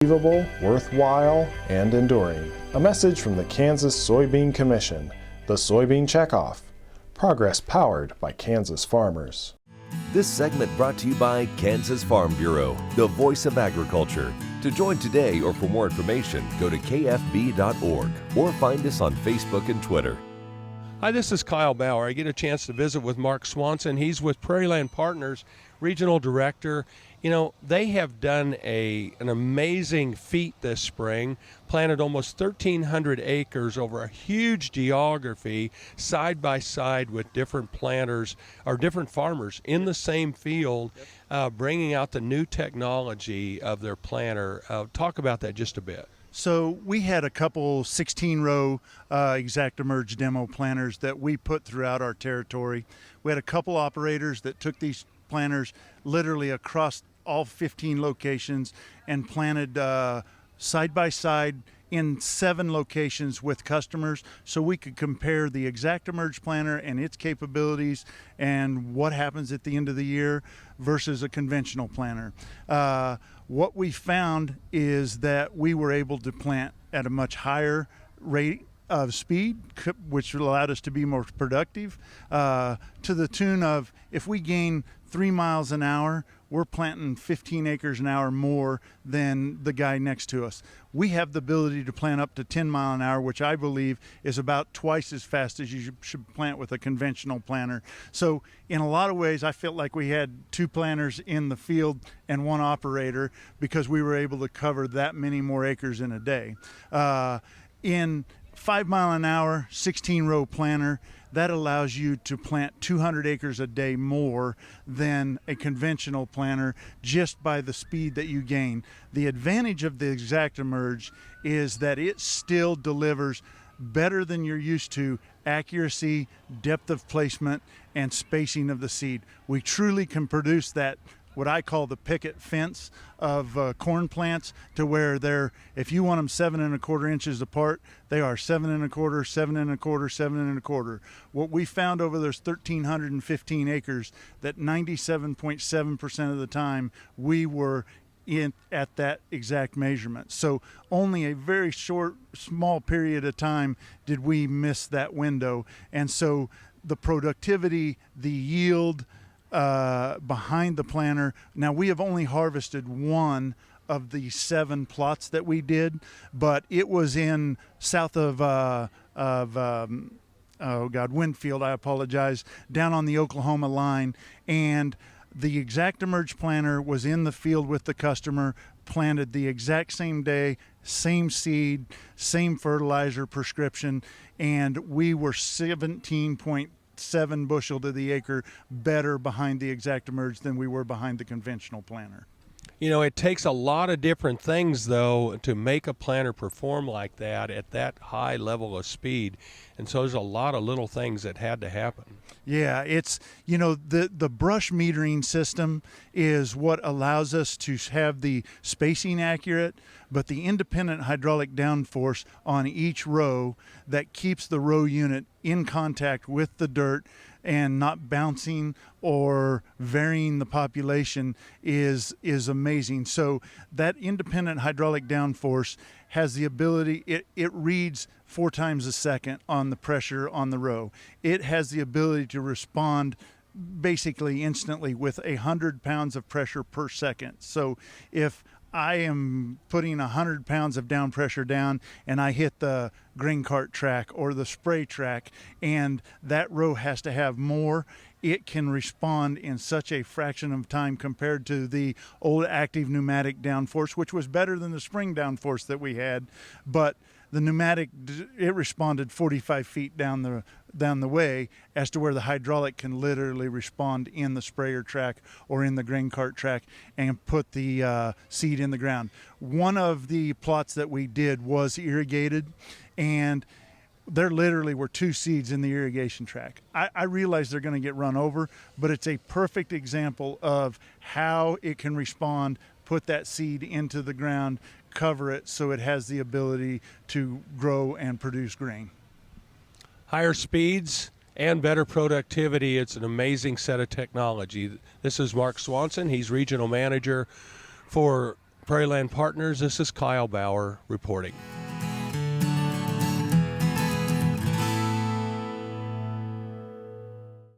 Achievable, worthwhile, and enduring. A message from the Kansas Soybean Commission, the Soybean Checkoff. Progress powered by Kansas farmers. This segment brought to you by Kansas Farm Bureau, the voice of agriculture. To join today or for more information, go to kfb.org or find us on Facebook and Twitter. Hi, this is Kyle Bauer. I get a chance to visit with Mark Swanson. He's with PrairieLand Partners, Regional Director. You know, they have done an amazing feat this spring, planted almost 1,300 acres over a huge geography, side by side with different planters or different farmers in the same field, bringing out the new technology of their planter. Talk about that just a bit. So we had a couple 16-row ExactEmerge demo planters that we put throughout our territory. We had a couple operators that took these planters literally across all 15 locations and planted side by side in 7 locations with customers, so we could compare the ExactEmerge planter and its capabilities and what happens at the end of the year versus a conventional planter. What we found is that we were able to plant at a much higher rate of speed, which allowed us to be more productive, to the tune of, if we gain 3 miles an hour, we're planting 15 acres an hour more than the guy next to us. We have the ability to plant up to 10 mile an hour, which I believe is about twice as fast as you should plant with a conventional planter. So in a lot of ways, I felt like we had 2 planters in the field and 1 operator, because we were able to cover that many more acres in a day. In 5 mile an hour, 16-row planter, that allows you to plant 200 acres a day more than a conventional planter just by the speed that you gain. The advantage of the ExactEmerge is that it still delivers better than you're used to accuracy, depth of placement, and spacing of the seed. We truly can produce that, what I call the picket fence of corn plants, to where they're, if you want them 7 1/4 inches apart, they are 7 1/4, 7 1/4, 7 1/4. What we found over those 1,315 acres, that 97.7% of the time we were at that exact measurement. So only a very small period of time did we miss that window. And so the productivity, the yield, behind the planter. Now, we have only harvested 1 of the 7 plots that we did, but it was in south of Winfield, I apologize, down on the Oklahoma line, and the ExactEmerge planter was in the field with the customer, planted the exact same day, same seed, same fertilizer prescription, and we were 17.7 bushel to the acre better behind the ExactEmerge than we were behind the conventional planter. You know, it takes a lot of different things, though, to make a planter perform like that at that high level of speed. And so there's a lot of little things that had to happen. Yeah, it's, you know, the brush metering system is what allows us to have the spacing accurate, but the independent hydraulic downforce on each row that keeps the row unit in contact with the dirt and not bouncing or varying the population is amazing. So that independent hydraulic downforce has the ability, it reads 4 times a second on the pressure on the row. It has the ability to respond basically instantly with 100 pounds of pressure per second. So if I am putting 100 pounds of down pressure down and I hit the grain cart track or the spray track, and that row has to have more, it can respond in such a fraction of time compared to the old active pneumatic downforce, which was better than the spring downforce that we had. But the pneumatic, it responded 45 feet down the way, as to where the hydraulic can literally respond in the sprayer track or in the grain cart track and put the seed in the ground. One of the plots that we did was irrigated, and there literally were 2 seeds in the irrigation track. I realize they're going to get run over, but it's a perfect example of how it can respond, put that seed into the ground, cover it so it has the ability to grow and produce grain. Higher speeds and better productivity. It's an amazing set of technology. This is Mark Swanson. He's regional manager for PrairieLand Partners, this is Kyle Bauer reporting.